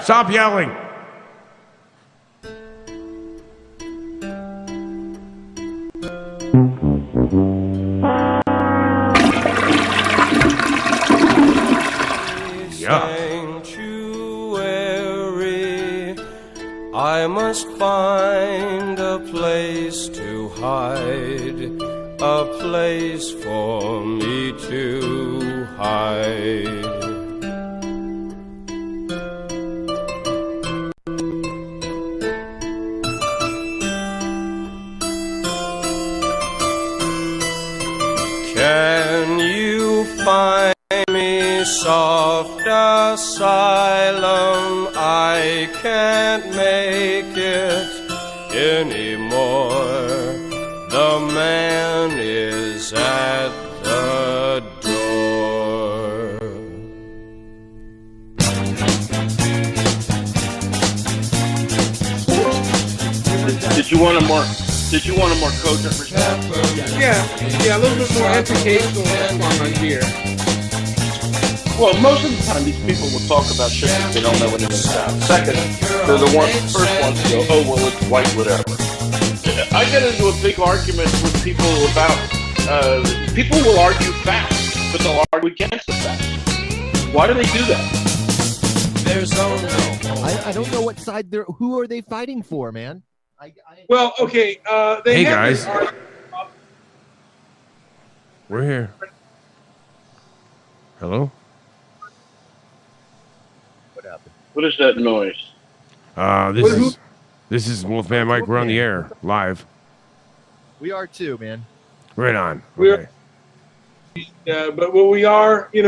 Stop yelling. Sanctuary, I must find a place to hide, a place for me to hide. Can you find me soft asylum? I can't make it anymore. The man is at the door. Did you want a more cogent response? Yeah, a little bit more educational response here. Well, most of the time, these people will talk about shit that they don't know anything about. Second, they're the first ones to go, oh, well, it's white, whatever. I get into a big argument with people about, people will argue facts, but they'll argue against the facts. Why do they do that? There's no. I don't know what side who are they fighting for, man? Well, okay. Hey, guys. We're here. Hello? What happened? What is that noise? This is Wolfman Mike. We're on the air, live. We are too, man. Right on. We're, but we are in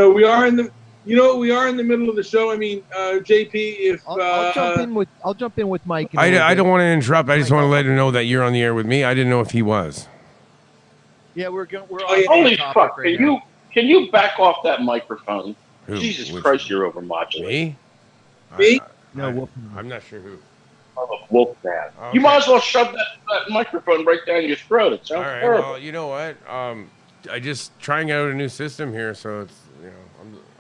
the middle of the show. I mean, JP, if I'll jump in with Mike. I don't want to interrupt. I just want to let him know that you're on the air with me. I didn't know if he was. Yeah, we're holy fuck! Right can you back off that microphone? Who? Jesus Christ, you're overmodulating. Me? No, Wolfman. I'm not sure who. Oh, Wolfman. Okay. You might as well shove that microphone right down your throat. It sounds All right. horrible. Well, you know what? I just trying out a new system here, so it's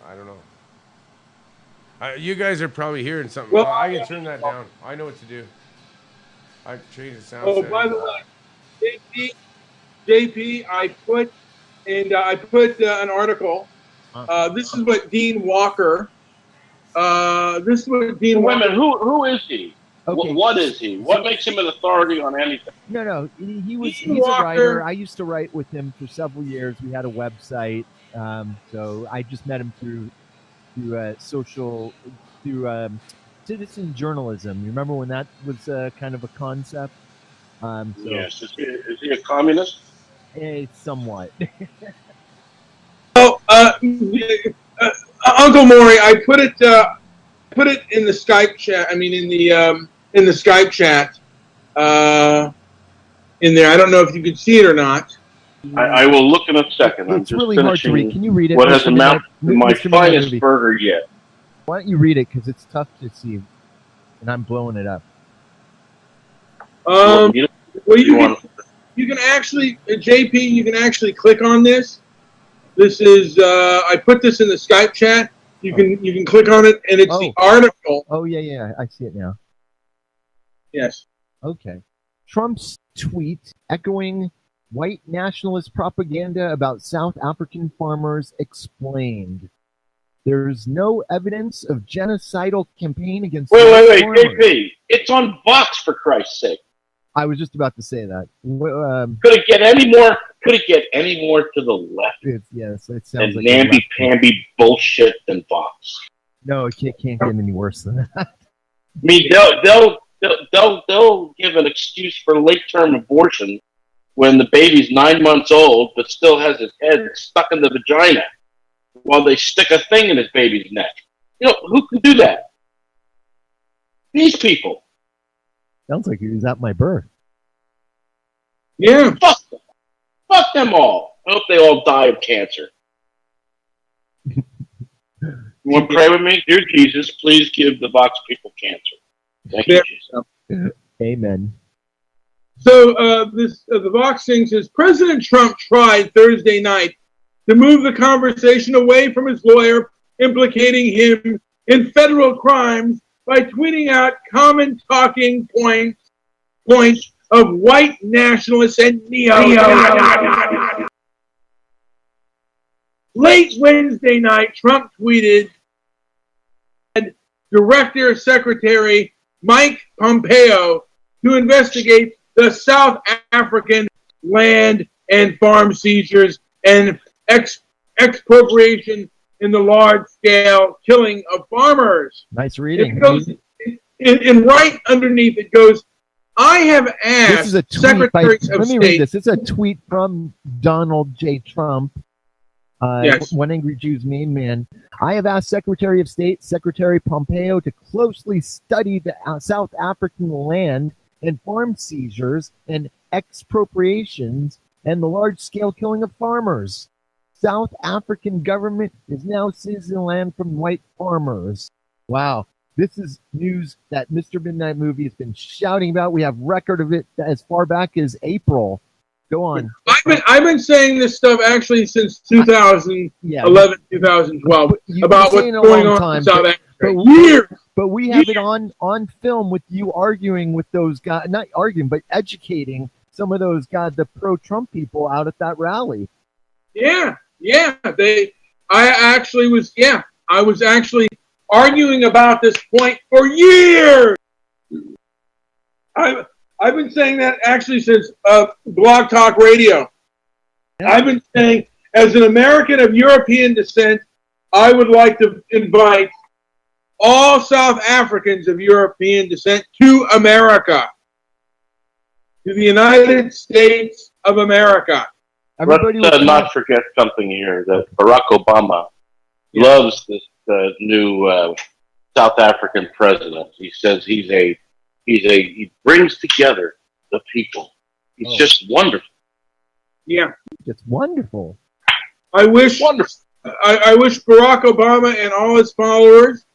I don't know. You guys are probably hearing something. Well, I can turn that down. I know what to do. I changed the sound. Oh, by the way, JP, I put an article. This is what Dean Walker. This is what Dean Wait a Walker. minute, who is he? Okay. What is he? What makes him an authority on anything? No, he's Dean a Walker. writer. I used to write with him for several years. We had a website, so I just met him through citizen journalism. You remember when that was kind of a concept? Yes. Is he a communist? Somewhat. Oh, Uncle Maury, I put it in the Skype chat. I mean, in the Skype chat in there. I don't know if you can see it or not. I will look in a second. I'm It's just really hard to read. Can you read it? What has amounted to my finest burger yet? Why don't you read it? Because it's tough to see, and I'm blowing it up. Well, you can actually, JP, you can actually click on this. This is I put this in the Skype chat. You can click on it, and it's the article. Oh yeah, I see it now. Yes. Okay. Trump's tweet echoing white nationalist propaganda about South African farmers explained. There's no evidence of genocidal campaign against. Wait, JP. It's on Vox, for Christ's sake. I was just about to say that. Could it get any more? Could it get any more to the left? Yes, it and sounds like namby-pamby bullshit than Vox. No, it can't get any worse than that. I mean, they'll give an excuse for late-term abortion when the baby's 9 months old but still has his head stuck in the vagina while they stick a thing in his baby's neck. You know, who can do that? These people. Sounds like he was at my birth. Yeah. Fuck them all. I hope they all die of cancer. You want to pray with me? Dear Jesus, please give the Vox people cancer. Thank you, Jesus. Amen. So the Vox thing says President Trump tried Thursday night to move the conversation away from his lawyer implicating him in federal crimes by tweeting out common talking points of white nationalists and neo. Late Wednesday night, Trump tweeted, Director Secretary Mike Pompeo to investigate the South African land and farm seizures and expropriation in the large-scale killing of farmers. Nice reading. It goes, and right underneath it goes, I have asked this is a tweet secretaries of let me state. read this. It's a tweet from Donald J. Trump. Yes. One Angry Jews meme man. I have asked Secretary of State, Secretary Pompeo, to closely study the South African land and farm seizures and expropriations and the large-scale killing of farmers. South African government is now seizing land from white farmers. Wow. This is news that Mr. Midnight Movie has been shouting about. We have record of it as far back as April. Go on. I've been saying this stuff actually since 2011, 2012 about what's going on in South Africa. But we have it on film with you arguing with those guys, not arguing, but educating some of those guys, the pro-Trump people out at that rally. Yeah. I was actually arguing about this point for years. I've been saying that actually since Blog Talk Radio. Yeah. I've been saying, as an American of European descent, I would like to invite all South Africans of European descent to America, to the United States of America. Let's not forget something here, that Barack Obama loves this new South African president. He says he brings together the people. He's just wonderful. Yeah. It's wonderful. I wish Barack Obama and all his followers,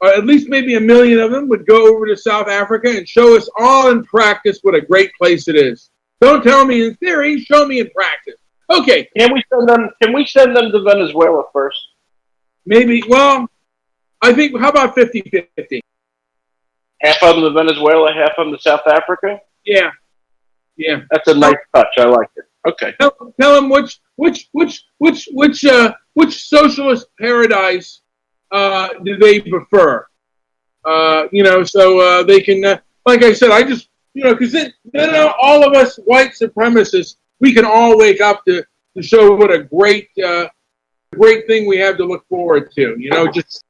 at least maybe 1 million of them, would go over to South Africa and show us all in practice what a great place it is. Don't tell me in theory, show me in practice. Okay. Can we send them to Venezuela first? Maybe. Well, I think, how about 50-50? Half of them to Venezuela, half of them to South Africa? Yeah. That's a nice touch. I like it. Okay. Tell them which socialist paradise do they prefer? So they can, like I said, because then all of us white supremacists, we can all wake up to show what a great thing we have to look forward to.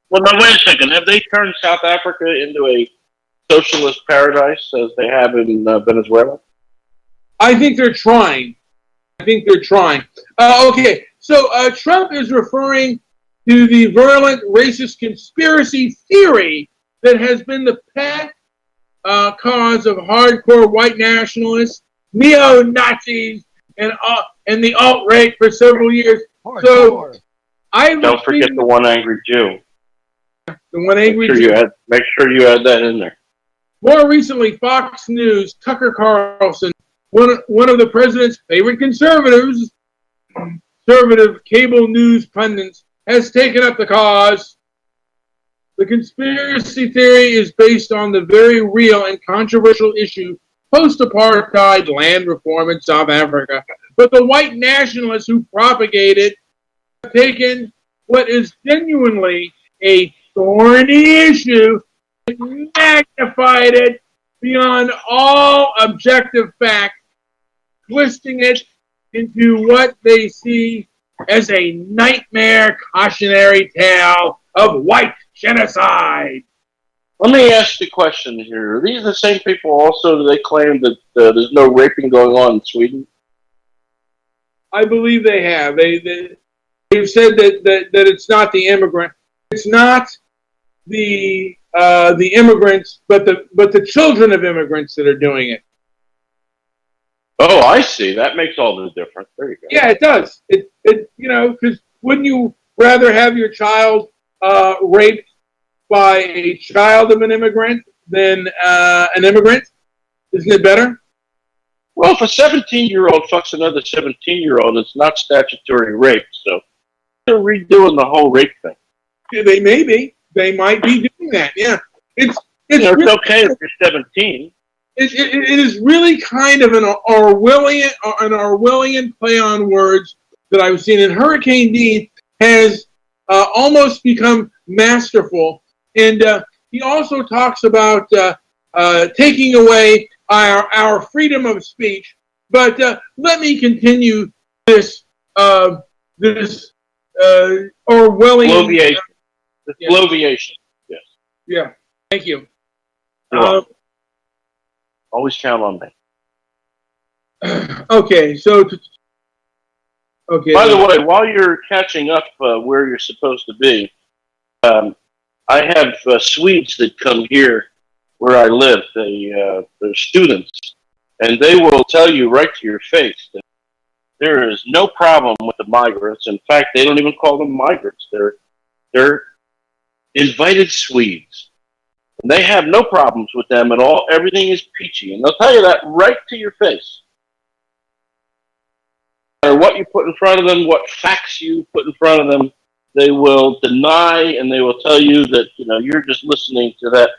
Well, now wait a second. Have they turned South Africa into a socialist paradise as they have in Venezuela? I think they're trying. Okay, so Trump is referring to the virulent racist conspiracy theory that has been the pet cause of hardcore white nationalists, neo-Nazis, and the alt-right for several years. So don't forget the One Angry Jew. The One Angry Jew. Make sure you add that in there. More recently, Fox News, Tucker Carlson, one of the president's favorite conservative cable news pundits, has taken up the cause. The conspiracy theory is based on the very real and controversial issue post-apartheid land reform in South Africa. But the white nationalists who propagate it have taken what is genuinely a thorny issue and magnified it beyond all objective fact, twisting it into what they see as a nightmare cautionary tale of white genocide. Let me ask you a question here. Are these the same people also that they claim that there's no raping going on in Sweden? I believe they have. They've said that it's not the immigrant. It's not the immigrants, but the children of immigrants that are doing it. Oh, I see. That makes all the difference. There you go. Yeah, it does. It because wouldn't you rather have your child raped by a child of an immigrant than an immigrant? Isn't it better? Well, if a 17-year-old fucks another 17-year-old, it's not statutory rape. So they're redoing the whole rape thing. Yeah, they may be. They might be doing that. Yeah. it's It's okay if you're 17. It is really kind of an Orwellian play on words that I've seen. And Hurricane Dean has almost become masterful. And he also talks about taking away our freedom of speech. But let me continue this Orwellian. Bloviation. Yes. Yeah. Thank you. Always count on me. Okay, so okay. By the way, while you're catching up where you're supposed to be, I have Swedes that come here where I live. They're students, and they will tell you right to your face that there is no problem with the migrants. In fact, they don't even call them migrants. They're invited Swedes. And they have no problems with them at all. Everything is peachy. And they'll tell you that right to your face. No matter what you put in front of them, what facts you put in front of them, they will deny and they will tell you that, you're just listening to that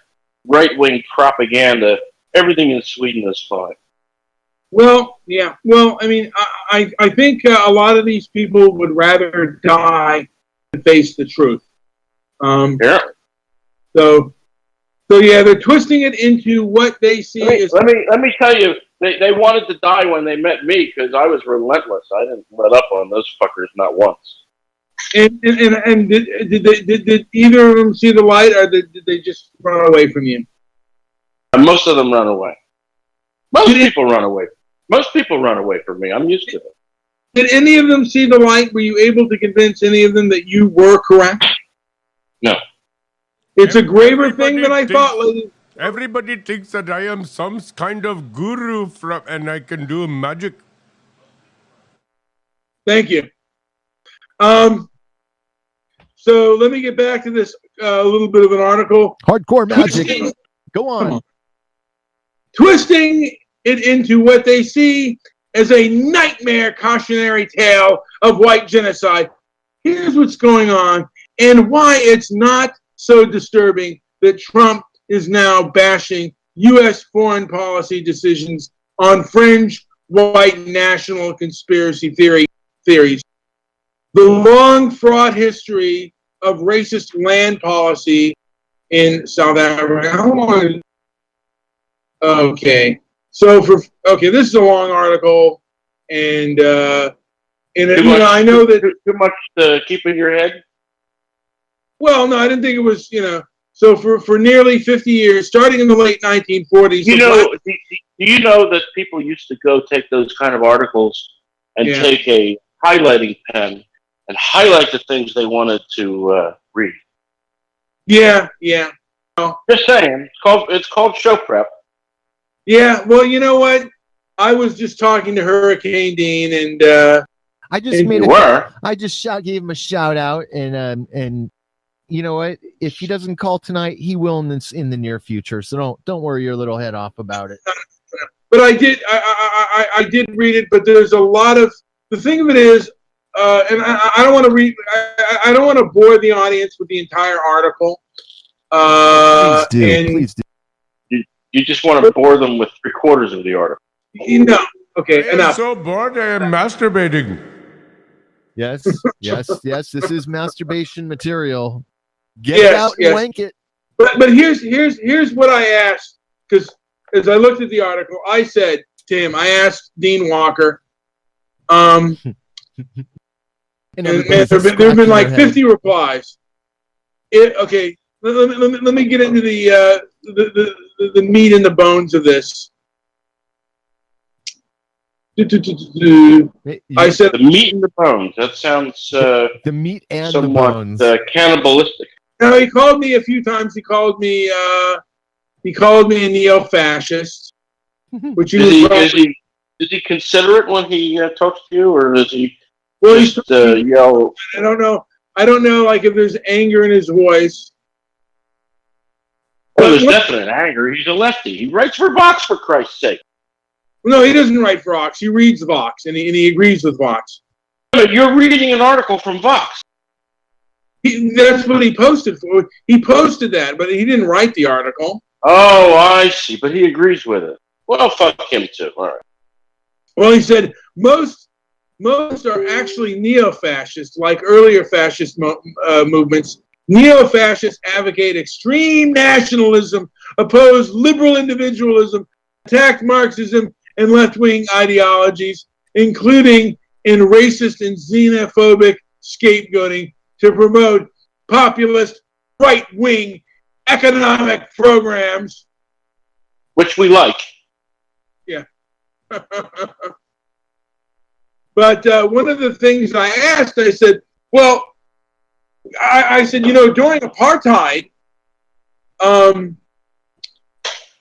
right-wing propaganda. Everything in Sweden is fine. Well, yeah. Well, I mean, I think a lot of these people would rather die than face the truth. Yeah. So yeah, they're twisting it into what they see as. Let me tell you, they wanted to die when they met me because I was relentless. I didn't let up on those fuckers not once. And did either of them see the light, or did they just run away from you? Most of them run away. Most people run away from me. I'm used to it. Did any of them see the light? Were you able to convince any of them that you were correct? No. It's a graver thing than I thought, ladies. Everybody thinks that I am some kind of guru and I can do magic. Thank you. So let me get back to this a little bit of an article. Hardcore magic. Go on. Twisting it into what they see as a nightmare cautionary tale of white genocide. Here's what's going on and why it's not so disturbing that Trump is now bashing U.S. foreign policy decisions on fringe white national conspiracy theories. The long, fraught history of racist land policy in South Africa. How long? Okay. So this is a long article, and I know that too much to keep in your head. Well, no, I didn't think it was, So for nearly 50 years, starting in the late 1940s. Do you know that people used to go take those kind of articles and take a highlighting pen and highlight the things they wanted to read? Yeah. Just saying. It's called show prep. Yeah, well, you know what? I was just talking to Hurricane Dean, and I just gave him a shout out, and you know what? If he doesn't call tonight, he will in the near future. So don't worry your little head off about it. But I did read it. But there's a lot of the thing of it is, and I don't want to read. I don't want to bore the audience with the entire article. Please do. You just want to bore them with 3/4 of the article. No. Okay. Enough. I'm so bored. I am masturbating. Yes. This is masturbation material. Get it out and wank it. But here's what I asked, because as I looked at the article, I said to him, I asked Dean Walker, and there have been like 50 replies. Okay, let me get into the meat and the bones of this. I said the meat and the bones. That sounds the meat and the bones. Cannibalistic. No, he called me a few times. He called me a neo-fascist, which does he consider it when he talks to you, or does he just yell? I don't know. Like if there's anger in his voice. Well, there's definite anger. He's a lefty. He writes for Vox, for Christ's sake. No, he doesn't write for Vox. He reads Vox, and he agrees with Vox. You're reading an article from Vox. That's what he posted for. He posted that, but he didn't write the article. Oh, I see. But he agrees with it. Well, fuck him too. All right. Well, he said most are actually neo-fascists, like earlier fascist movements. Neo-fascists advocate extreme nationalism, oppose liberal individualism, attack Marxism and left-wing ideologies, including in racist and xenophobic scapegoating to promote populist right-wing economic programs. Which we like. Yeah. But one of the things I asked, I said, well, I said, during apartheid,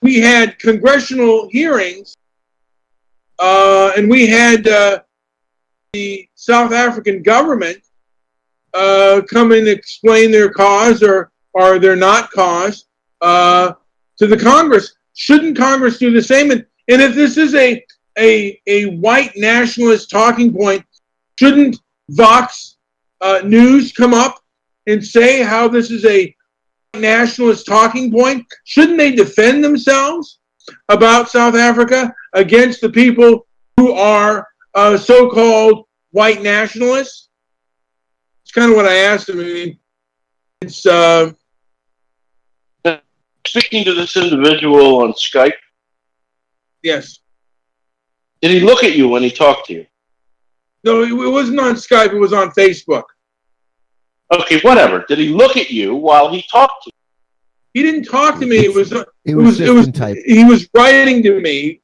we had congressional hearings, and we had the South African government come and explain their cause or their not cause to the Congress. Shouldn't Congress do the same? And if this is a white nationalist talking point, shouldn't Vox News come up and say how this is a nationalist talking point? Shouldn't they defend themselves about South Africa against the people who are so-called white nationalists? It's kind of what I asked them. I mean, it's speaking to this individual on Skype. Yes. Did he look at you when he talked to you? No, it wasn't on Skype. It was on Facebook. Okay, whatever. Did he look at you while he talked to you? He didn't talk to me. It was type. He was writing to me.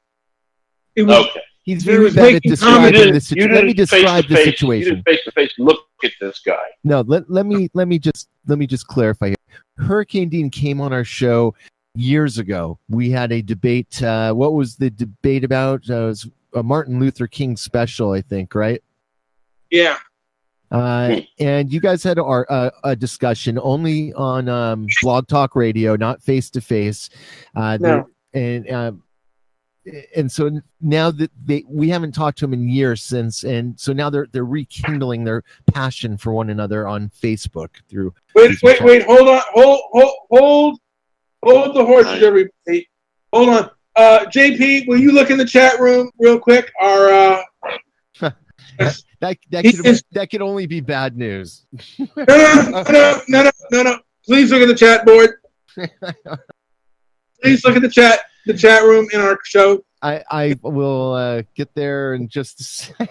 Okay. He's very bad at describing the situation. Let me describe the You situation. didn't face to face look at this guy. No, let me just clarify here. Hurricane Dean came on our show years ago. We had a debate. What was the debate about? It was a Martin Luther King special, I think, right? Yeah. And you guys had a discussion only on Blog Talk Radio, not face to face. No. And so now that we haven't talked to them in years since, and so now they're rekindling their passion for one another on Facebook through. Wait! Hold on! Hold the horses, everybody. Hold on. JP, will you look in the chat room real quick? Our that could only be bad news. No. Please look at the chat board. Please look at the chat room in our show. I will get there in just a second.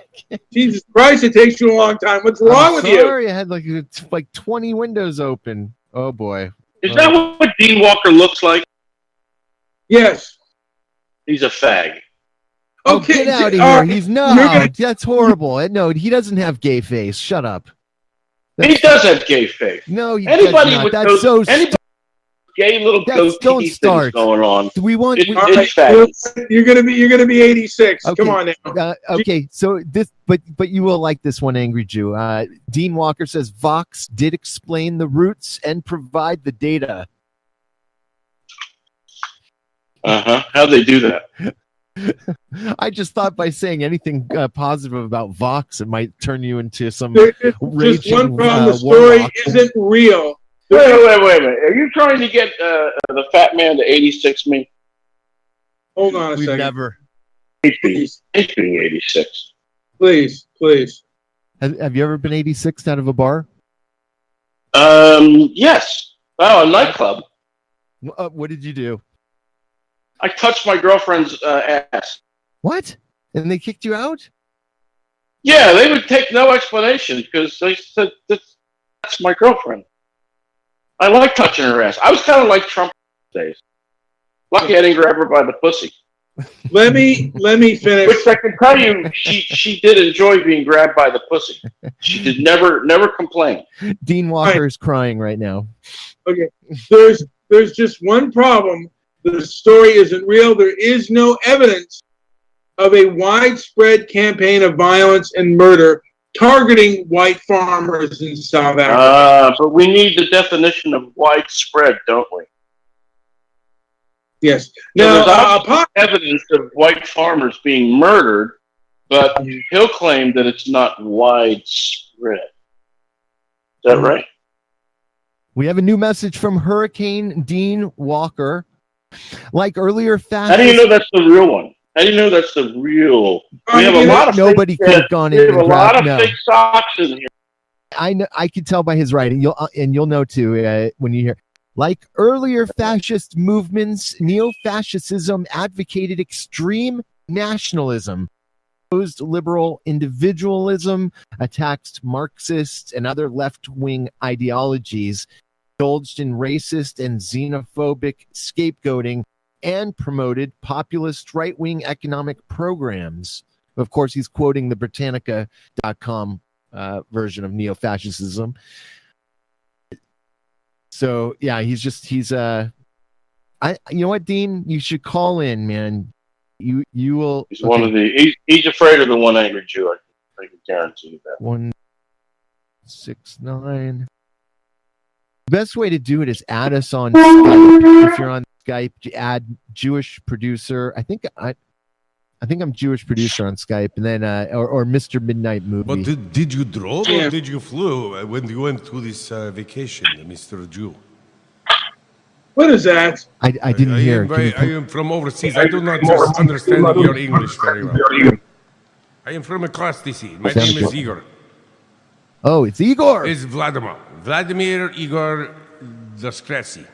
Jesus Christ, it takes you a long time. What's wrong with you? Sorry, I had like 20 windows open. Oh boy. Is that what Dean Walker looks like? Yes. He's a fag. Okay, get out of here. He's that's horrible. No, he doesn't have gay face. Shut up. He does have gay face. No, he anybody does not. with That's those, so anybody gay little goatee things going on. We want. You're gonna be 86. Okay. Come on now. Okay, so but you will like this one, Angry Jew. Dean Walker says Vox did explain the roots and provide the data. How'd they do that? I just thought by saying anything positive about Vox, it might turn you into some raging just one problem. The story isn't real. Wait a minute. Are you trying to get the fat man to 86 me? Hold on a We've second. Never. He's being 86. Please. Have you ever been 86 out of a bar? Yes. Oh, a nightclub. What did you do? I touched my girlfriend's ass. What? And they kicked you out? Yeah, they would take no explanation because they said that's my girlfriend. I like touching her ass. I was kind of like Trump these days. Lucky I didn't grab her by the pussy. Let me finish. Which I can tell you, she did enjoy being grabbed by the pussy. She did never complain. Dean Walker is crying right now. Okay, there's just one problem. The story isn't real. There is no evidence of a widespread campaign of violence and murder targeting white farmers in South Africa. But we need the definition of widespread, don't we? Yes. Now, there's evidence of white farmers being murdered, but he'll claim that it's not widespread. Is that right? We have a new message from Hurricane Dean Walker. Like earlier How do you know that's the real one? How do you know that's the real? We have a lot of nobody fake, could have gone in we have and a lot grabbed. of No, fake socks in here. I know. I can tell by his writing. You'll know too when you hear. Like earlier fascist movements, neo-fascism advocated extreme nationalism, opposed liberal individualism, attacked Marxist and other left-wing ideologies, indulged in racist and xenophobic scapegoating, and promoted populist right-wing economic programs. Of course, he's quoting the Britannica.com version of neo-fascism. So yeah, he's you know what, Dean, you should call in, man. You will. He's one of the. He's afraid of the one angry Jew. I can guarantee you that. 169. The best way to do it is add us on Skype. If you're on Skype, add Jewish producer. I think I'm Jewish producer on Skype, and then or Mr. Midnight Movie. But did you drove or did you flew when you went to this vacation, Mr. Jew? What is that? I didn't hear. I am from overseas. I do not just understand your English very well. I am from a class DC. My name is Igor. Oh, it's Igor. It's Vladimir. Vladimir Igor Doskresy.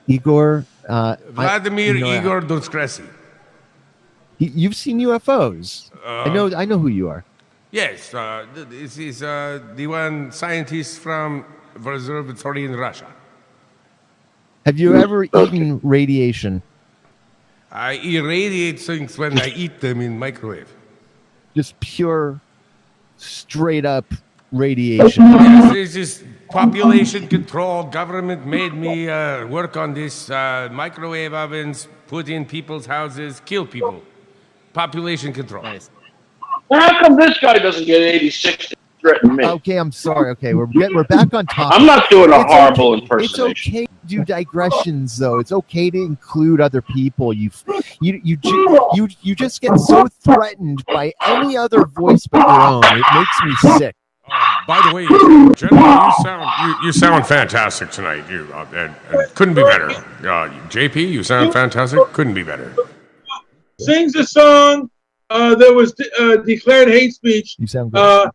Igor. Vladimir Igor Doskresy. You've seen UFOs. I know who you are. Yes, this is the one scientist from the observatory in Russia. Have you ever eaten radiation? I irradiate things when I eat them in microwave. Just pure, straight up radiation. Yes, this is population control. Government made me work on this microwave ovens, put in people's houses, kill people. Population control. Nice. How come this guy doesn't get 86 to threaten me? Okay, I'm sorry. Okay, we're back on topic. I'm not doing a horrible impersonation. It's okay to do digressions, though. It's okay to include other people. You just get so threatened by any other voice but your own. It makes me sick. By the way, gentlemen, you sound fantastic tonight. You and couldn't be better. JP, you sound fantastic. Couldn't be better. Sings a song that was declared hate speech You sound good.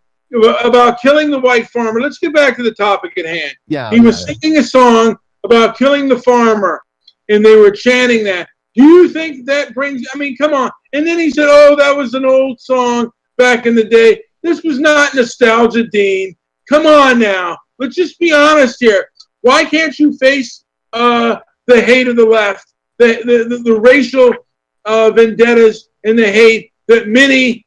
about killing the white farmer. Let's get back to the topic at hand. Yeah, he was singing a song about killing the farmer, and they were chanting that. Do you think that brings? I mean, come on. And then he said, "Oh, that was an old song back in the day." This was not nostalgia, Dean. Come on now. Let's just be honest here. Why can't you face the hate of the left, the racial vendettas and the hate that many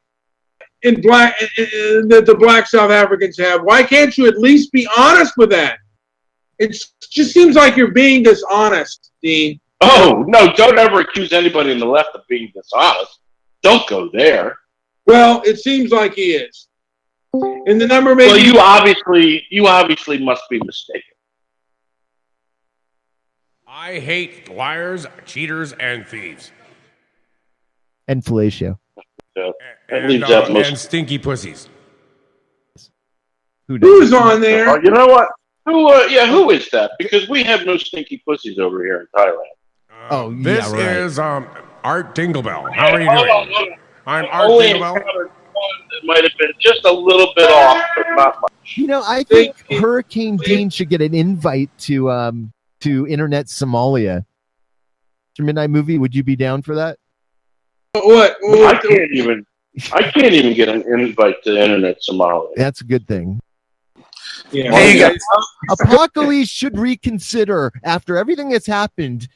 that the black South Africans have? Why can't you at least be honest with that? It just seems like you're being dishonest, Dean. Oh, no, don't ever accuse anybody on the left of being dishonest. Don't go there. Well, it seems like he is. And the number may Well, you obviously must be mistaken. I hate liars, cheaters, and thieves. And fellatio. And stinky pussies. Who's on there? Oh, you know what? Who is that? Because we have no stinky pussies over here in Thailand. This is Art Dinglebell. How are you doing? I'm Art Only Dinglebell. encountered one that might have been just a little bit off, but not much. You know, I think Hurricane Dean should get an invite to Internet Somalia. Mr. Midnight Movie, would you be down for that? What? I can't even get an invite to Internet Somalia. That's a good thing. Yeah. Hey, guys. Apocalypse should reconsider after everything that's happened.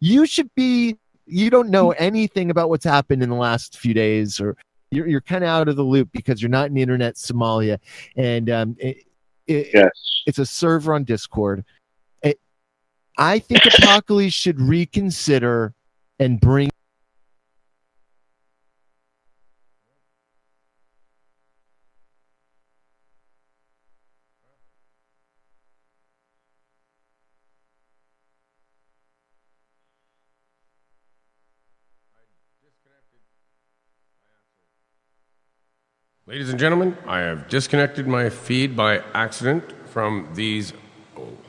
You don't know anything about what's happened in the last few days, or you're kind of out of the loop because you're not in Internet Somalia, and it's a server on Discord. I think Apocalypse should reconsider and bring. Ladies and gentlemen, I have disconnected my feed by accident from these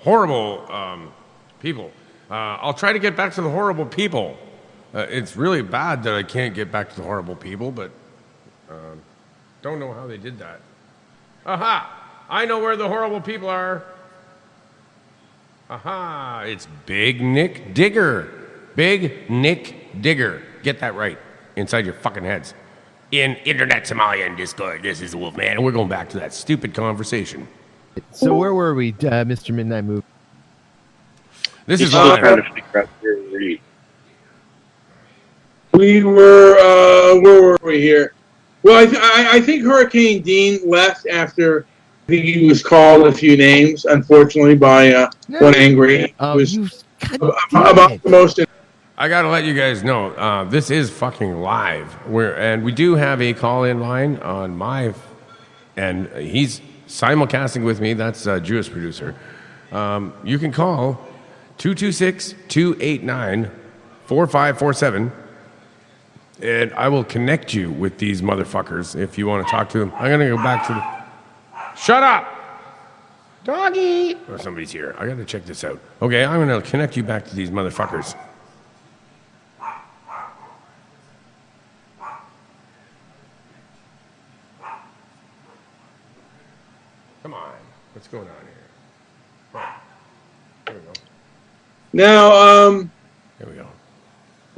horrible people. I'll try to get back to the horrible people. It's really bad that I can't get back to the horrible people, but don't know how they did that. Aha! I know where the horrible people are. Aha! It's Big Nick Digger. Big Nick Digger. Get that right inside your fucking heads. In Internet Somalia and Discord, this is the Wolfman, and we're going back to that stupid conversation. So where were we, Mr. Midnight Move? This is still live. trying to figure out where to read. We were, where were we here? Well, I think Hurricane Dean left after I think he was called a few names, unfortunately, by one angry. Was about the most. I gotta let you guys know, this is fucking live. And we do have a call-in line on my, and he's simulcasting with me. That's a Jewish producer. You can call 226-289-4547, and I will connect you with these motherfuckers if you want to talk to them. I'm gonna go back to the. Shut up, doggy! Oh, somebody's here. I gotta check this out. Okay, I'm gonna connect you back to these motherfuckers. Come on. What's going on here? Oh, there we go. Now, There we go.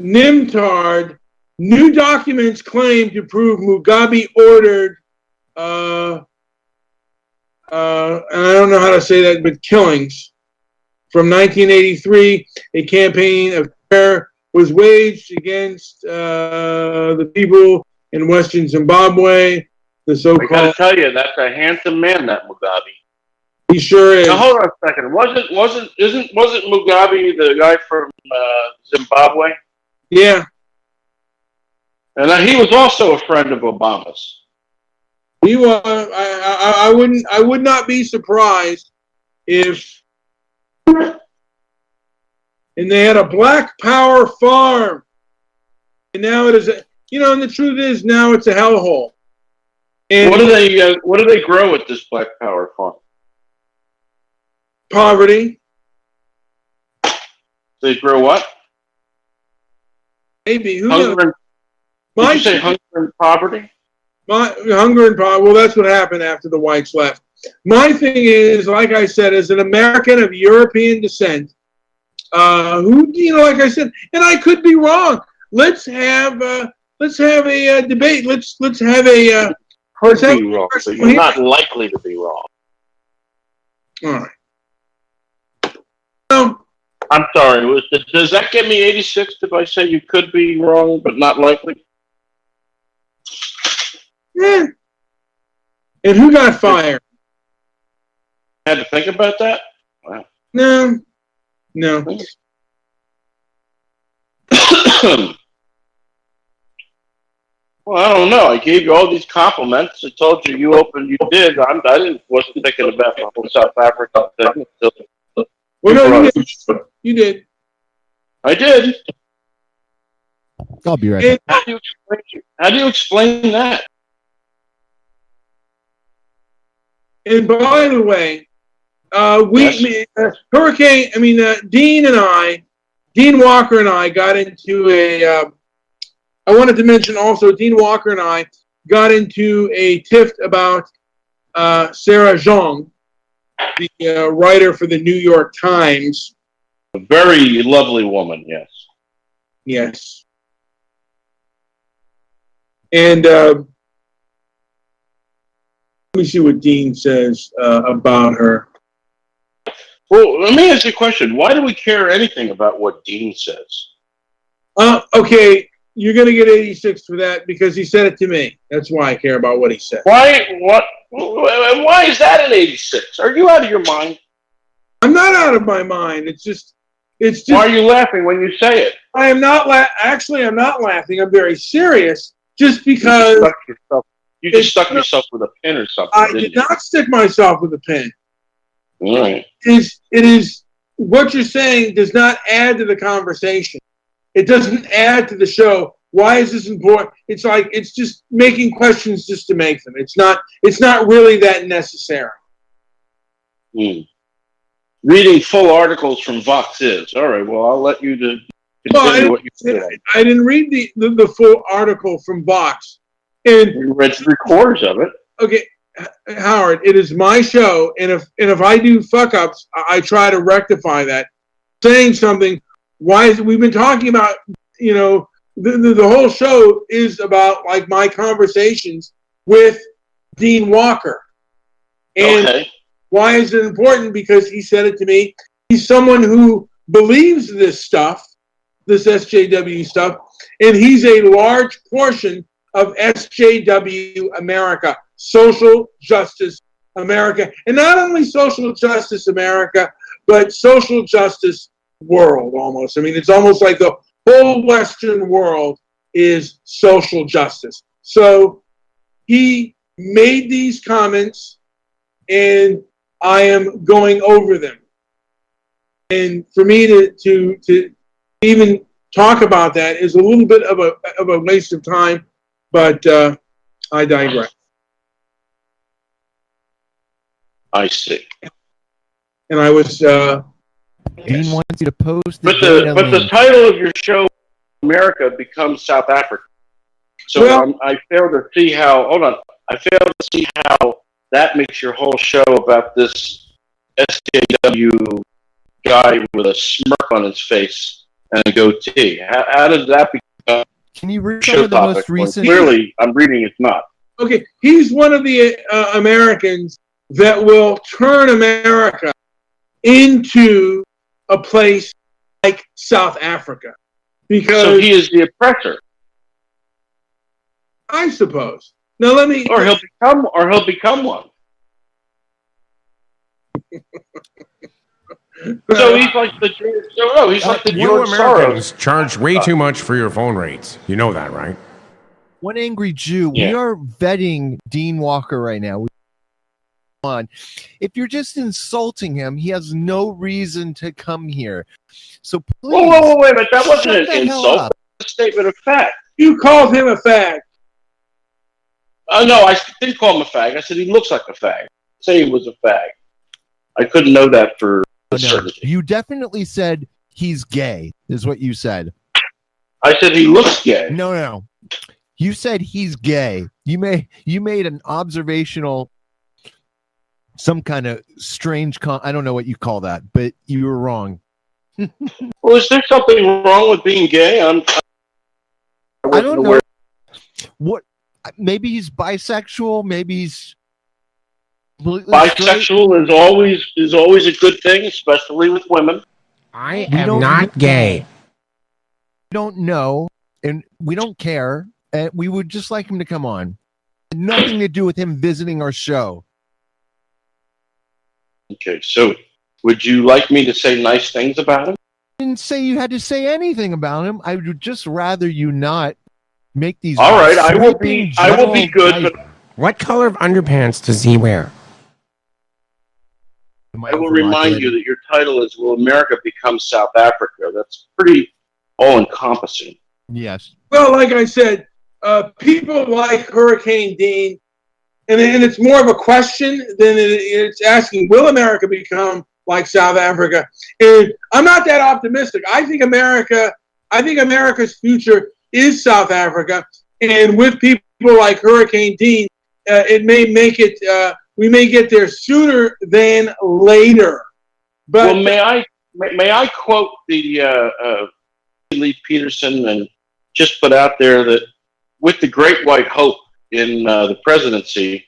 Nimtard, new documents claim to prove Mugabe ordered, and I don't know how to say that, but killings. From 1983, a campaign of terror was waged against the people in Western Zimbabwe. The I so-called. gotta tell you, that's a handsome man, that Mugabe. He sure is. Now hold on a second. Wasn't Mugabe the guy from Zimbabwe? Yeah, And he was also a friend of Obama's. he was. I would not be surprised if. And they had a Black Power farm, and now it is a. And the truth is, now it's a hellhole. And What do they grow at this Black Power farm? poverty, They grow what? maybe. Who knows? Hunger and, did you say hunger and poverty? Hunger and poverty. Well, that's what happened after the whites left. My thing is, like I said, as an American of European descent, who, like I said, and I could be wrong. Let's have a debate. Let's have a. Could be wrong, but you're not likely to be wrong. All right. I'm sorry. Does that get me 86 if I say you could be wrong but not likely? Yeah. And who got fired? Had to think about that? Wow. No. Well, I don't know. I gave you all these compliments. I told you did. Wasn't thinking about the whole South Africa thing. Well, no, you did. I did. I'll be right back. How do you explain that? And by the way, Dean Walker and I got into I wanted to mention also, Dean Walker and I got into a tiff about Sarah Jeong, the writer for the New York Times. A very lovely woman, yes. Yes. And let me see what Dean says about her. Well, let me ask you a question. Why do we care anything about what Dean says? Okay, you're going to get 86 for that because he said it to me. That's why I care about what he said. Why is that an 86? Are you out of your mind? I'm not out of my mind. It's just. Why are you laughing when you say it? I am not Actually, I'm not laughing. I'm very serious. Just because you just stuck yourself with a pin or something. I did not stick myself with a pin. All right. It is what you're saying does not add to the conversation. It doesn't add to the show. Why is this important? It's like it's just making questions just to make them. It's not really that necessary. Reading full articles from Vox is. All right, well, I'll let you continue what you said. I didn't read the full article from Vox. And You read 3/4 of it. okay, Howard, it is my show, and if I do fuck ups, I try to rectify that. Saying something, why is we've been talking about, the whole show is about like my conversations with Dean Walker. And Okay. why is it important? Because he said it to me. He's someone who believes this stuff, this SJW stuff, and he's a large portion of SJW America, Social Justice America. And not only Social Justice America, but social justice world almost. I mean, it's almost like the whole Western world is social justice. So he made these comments, and I am going over them. And for me to even talk about that is a little bit of a waste of time, but I digress. I see. And I was Dean wants you to post But data the link. title of your show, America Becomes South Africa. So Well- I fail to see how. Hold on. I fail to see how that makes your whole show about this SJW guy with a smirk on his face and a goatee. How does that become Can you read a some show of the topic? most when recent? clearly, I'm reading it's not. okay. He's one of the Americans that will turn America into a place like South Africa, because So he is the oppressor, I suppose. Now let me. or he'll become one. So he's like the George. No, he's like the You George Soros. Americans charge way too much for your phone rates. You know that, right? One angry Jew. We Yeah. are vetting Dean Walker right now. On. If you're just insulting him, he has no reason to come here. So please. Whoa, wait a minute. That wasn't shut an the hell insult. up. That's a statement of fact. You called him a fag. No, I didn't call him a fag. I said he looks like a fag. Say he was a fag. I couldn't know that for No, certainty. you definitely said he's gay, is what you said. I said he looks gay. No. You said he's gay. You made an observational, some kind of strange I don't know what you call that, but you were wrong. Well, is there something wrong with being gay? I wasn't don't know. aware. What? Maybe he's bisexual. Maybe he's completely straight. Bisexual is always a good thing, especially with women. I We am don't not know. gay. We don't know, and we don't care. And we would just like him to come on. Nothing to do with him visiting our show. Okay, so would you like me to say nice things about him? I didn't say you had to say anything about him. I would just rather you not make these. All right, I will be sweeping good, general- but What color of underpants does he wear? I will remind you that your title is "Will America Become South Africa?" That's pretty all-encompassing. Yes. Well, like I said, people like Hurricane Dean, and it's more of a question than it's asking, will America become like South Africa? And I'm not that optimistic. I think America's future is South Africa, and with people like Hurricane Dean, it may make it. We may get there sooner than later. But Well, may I quote the Lee Peterson and just put out there that with the Great White Hope in the presidency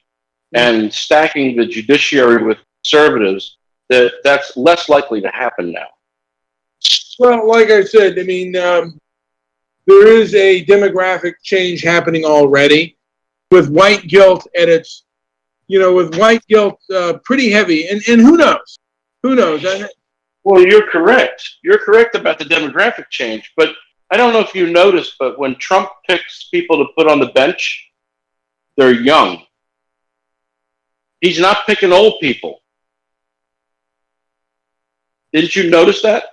and stacking the judiciary with conservatives, that's less likely to happen now. well, like I said, I mean, there is a demographic change happening already with white guilt at its. With white guilt pretty heavy. And who knows? Who knows? Well, you're correct. You're correct about the demographic change. But I don't know if you noticed, but when Trump picks people to put on the bench, they're young. He's not picking old people. Didn't you notice that?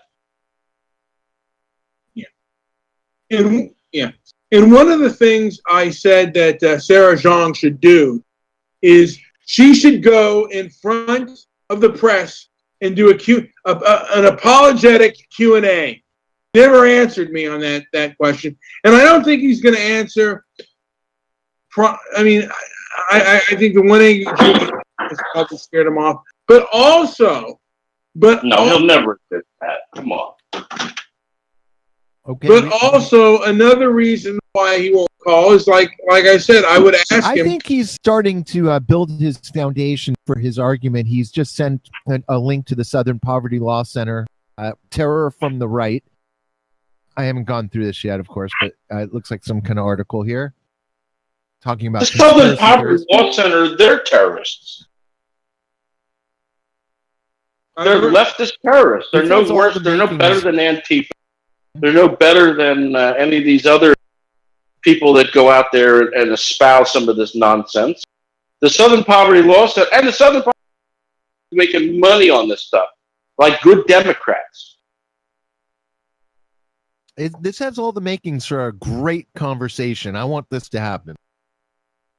And one of the things I said that Sarah Jeong should do is she should go in front of the press and do an apologetic Q&A. Never answered me on that question, and I don't think he's going to answer. I think the 180 has probably scared him off, but he'll never do that. Come on. Okay. But also another reason why he won't call is like I said, I would ask him. I think he's starting to build his foundation for his argument. He's just sent a link to the Southern Poverty Law Center, Terror from the Right. I haven't gone through this yet, of course, but it looks like some kind of article here talking about the Southern Poverty Law Center. They're terrorists. They're leftist terrorists. They're no worse. They're no better than Antifa. They're no better than any of these other people that go out there and espouse some of this nonsense. The Southern Poverty Law Center and the Southern Poverty Law Center making money on this stuff, like good Democrats. This has all the makings for a great conversation. I want this to happen.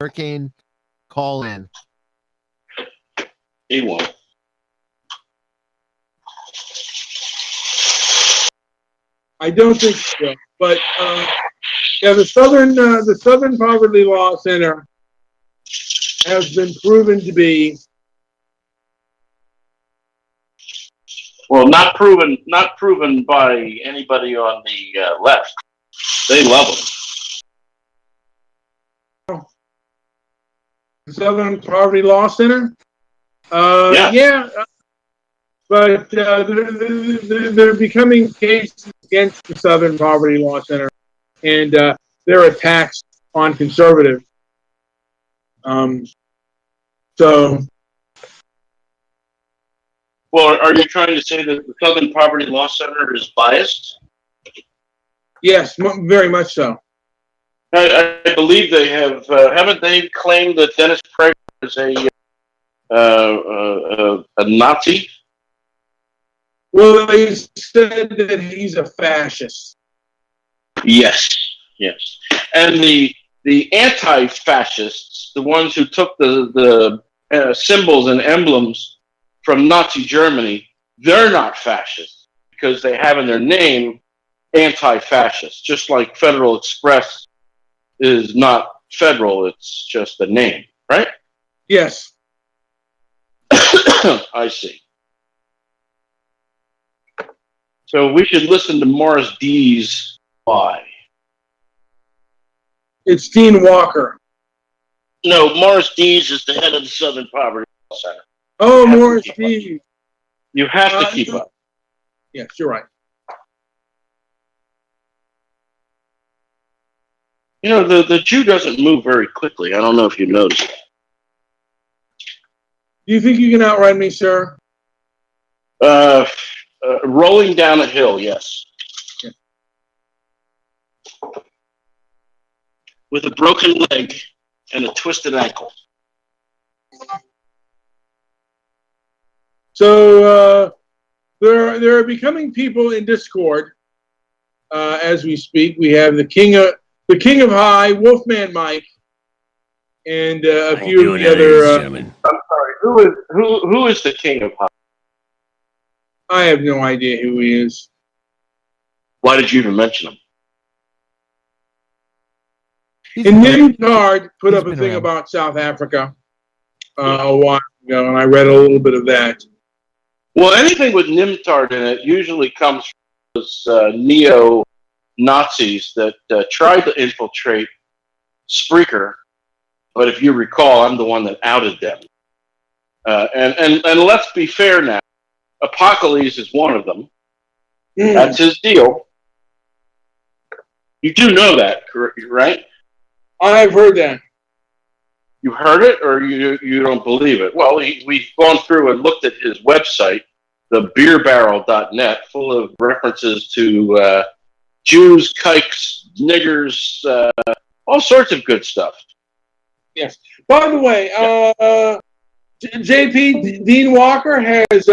Hurricane, call in. He won't. I don't think so, but the Southern Poverty Law Center has been proven to be not proven by anybody on the left. They love them. The Southern Poverty Law Center. Yeah. But they're becoming cases against the Southern Poverty Law Center, and their attacks on conservatives. Well, are you trying to say that the Southern Poverty Law Center is biased? Yes, very much so. I believe they have. Haven't they claimed that Dennis Prager is a Nazi? Well, they said that he's a fascist. Yes. And the anti-fascists, the ones who took the symbols and emblems from Nazi Germany, they're not fascists because they have in their name anti-fascist, just like Federal Express is not federal, it's just a name, right? Yes. I see. So we should listen to Morris Dees. Why? It's Dean Walker. No, Morris Dees is the head of the Southern Poverty Law Center. Oh, Morris Dees. You have to keep up. Yes, you're right. You know, the Jew doesn't move very quickly. I don't know if you noticed that. Do you think you can outrun me, sir? Rolling down a hill, yes. Yeah. With a broken leg and a twisted ankle. So there are becoming people in Discord as we speak. We have the King of High, Wolfman Mike, and a few of the other. I'm sorry. Who is the King of High? I have no idea who he is. Why did you even mention him? And Nimtard put up a thing about South Africa a while ago, and I read a little bit of that. Well, anything with Nimtard in it usually comes from those neo-Nazis that tried to infiltrate Spreaker. But if you recall, I'm the one that outed them. And let's be fair now. Apocalypse is one of them. That's his deal. You do know that, right? I've heard that. You heard it, or you don't believe it? Well, we've gone through and looked at his website, thebeerbarrel.net, full of references to Jews, kikes, niggers, all sorts of good stuff. Yes. By the way, JP, Dean Walker has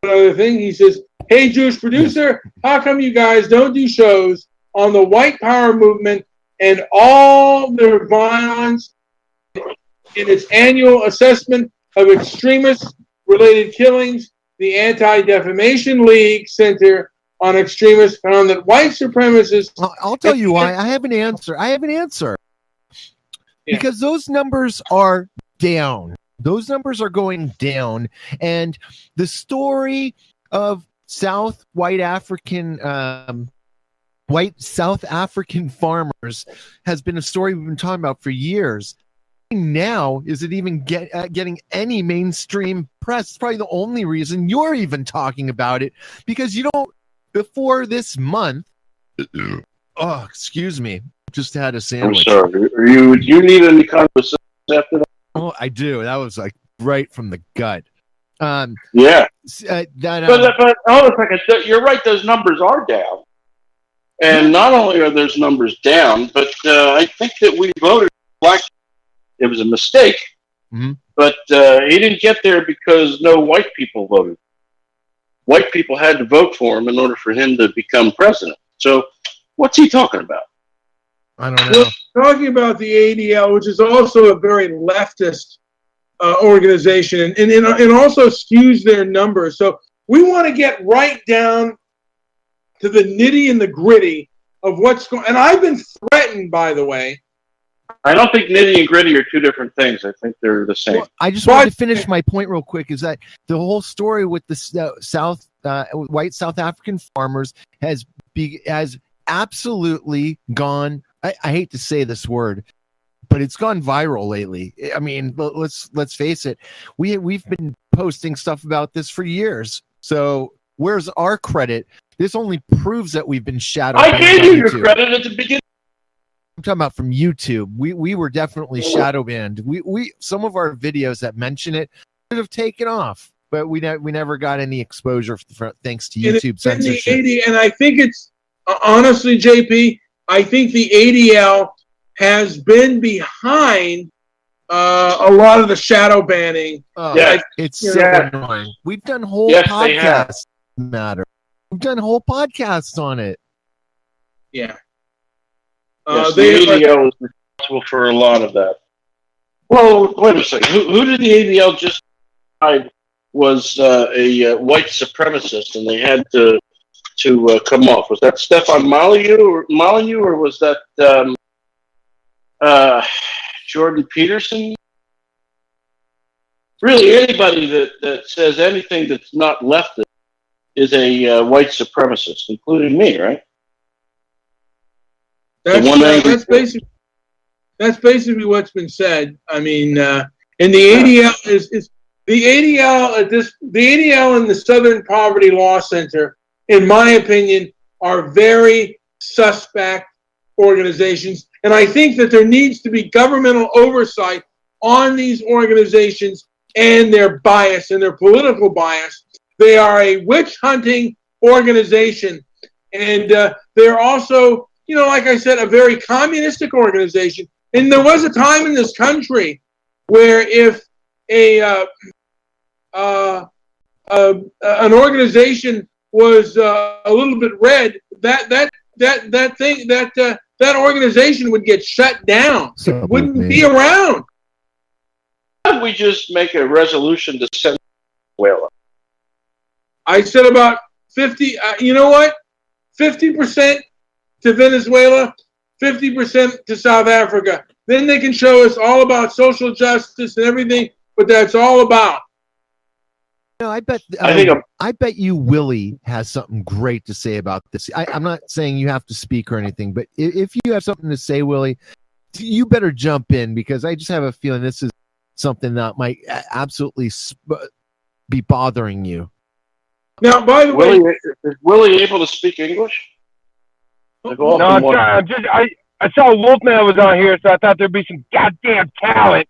another thing. He says, "Hey, Jewish producer, how come you guys don't do shows on the white power movement and all their violence in its annual assessment of extremist-related killings, the Anti-Defamation League Center on Extremists found that white supremacists... I'll tell you why. I have an answer. Yeah. Because those numbers are down. Those numbers are going down. And the story of white South African farmers has been a story we've been talking about for years. Now, is it even getting any mainstream press? It's probably the only reason you're even talking about it, because you don't, before this month, oh, excuse me, just had a sandwich. I'm sorry. Do you need any kind of assistance after that? Oh, I do. That was like right from the gut. Yeah. But hold on a second. You're right. Those numbers are down. And not only are those numbers down, but I think that we voted black. It was a mistake. Mm-hmm. But he didn't get there because no white people voted. White people had to vote for him in order for him to become president. So what's he talking about? I don't know. We're talking about the ADL, which is also a very leftist organization, and also skews their numbers. So we want to get right down to the nitty and the gritty of what's going on. And I've been threatened, by the way. I don't think nitty and gritty are two different things. I think they're the same. Well, I just wanted to finish my point real quick, is that the whole story with the white South African farmers has absolutely gone, I hate to say this word, but it's gone viral lately. I mean, let's face it. We've been posting stuff about this for years. So where's our credit? This only proves that we've been shadowed. I gave you your credit at the beginning. I'm talking about from YouTube. We were definitely shadow banned. We some of our videos that mention it should have taken off, but we never got any exposure thanks to YouTube censorship. And I think it's honestly, JP, I think the ADL has been behind a lot of the shadow banning. Oh, yeah, it's so annoying. We've done whole podcasts matter. We've done whole podcasts on it. Yeah. Yes, the ADL is responsible for a lot of that. Well, wait a second. Who did the ADL just decide was a white supremacist, and they had to come off? Was that Stefan Molyneux, or was that Jordan Peterson? Really, anybody that says anything that's not leftist is a white supremacist, including me, right? That's basically what's been said. I mean, and the ADL is the ADL the ADL and the Southern Poverty Law Center, in my opinion, are very suspect organizations, and I think that there needs to be governmental oversight on these organizations and their bias and their political bias. They are a witch hunting organization, and they're also, you know, like I said, a very communistic organization. And there was a time in this country where if an organization was a little bit red, that organization would get shut down. It wouldn't be around. Why don't we just make a resolution to send Venezuela? I said about 50. You know what? 50%. To Venezuela, 50% to South Africa. Then they can show us all about social justice and everything, what that's all about. No, I bet you Willie has something great to say about this. I'm not saying you have to speak or anything, but if you have something to say, Willie, you better jump in, because I just have a feeling this is something that might absolutely be bothering you. Now, by the way, is Willie able to speak English? No, I saw Wolfman was on here, so I thought there'd be some goddamn talent.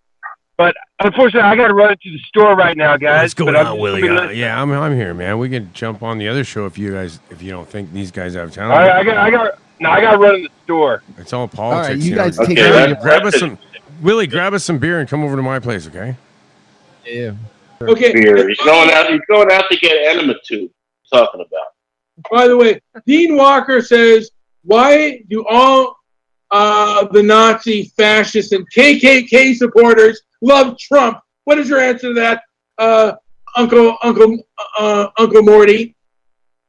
But unfortunately, I got to run to the store right now, guys. What's going on, Willie? Yeah, I'm here, man. We can jump on the other show if you don't think these guys have talent. I got to run in the store. It's all politics. All right, you guys take care. Grab us some, Willie. Grab us some beer and come over to my place, okay? Yeah. Okay. Beer. He's going out to get enema tube. Talking about. By the way, Dean Walker says, why do all the Nazi, fascist, and KKK supporters love Trump. What is your answer to that, Uncle Morty?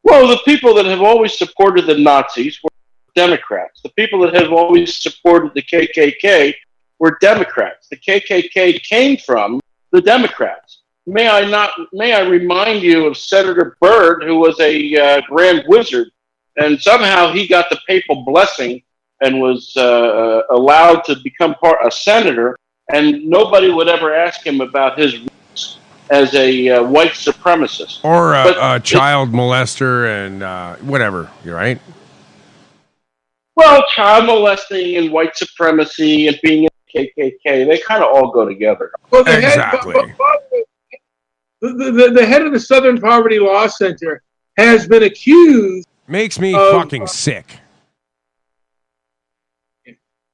Well, the people that have always supported the Nazis were Democrats. The people that have always supported the KKK were Democrats. The KKK came from the Democrats. May I remind you of Senator Byrd, who was a grand wizard, and somehow he got the papal blessing and was allowed to become a senator, and nobody would ever ask him about his roots as a white supremacist. Or a child molester and whatever, you're right? Well, child molesting and white supremacy and being in the KKK, they kind of all go together. Well, Exactly. The head of the Southern Poverty Law Center has been accused. Makes me fucking sick.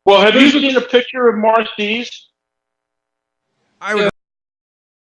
Well, have you seen a picture of Marcy's? I would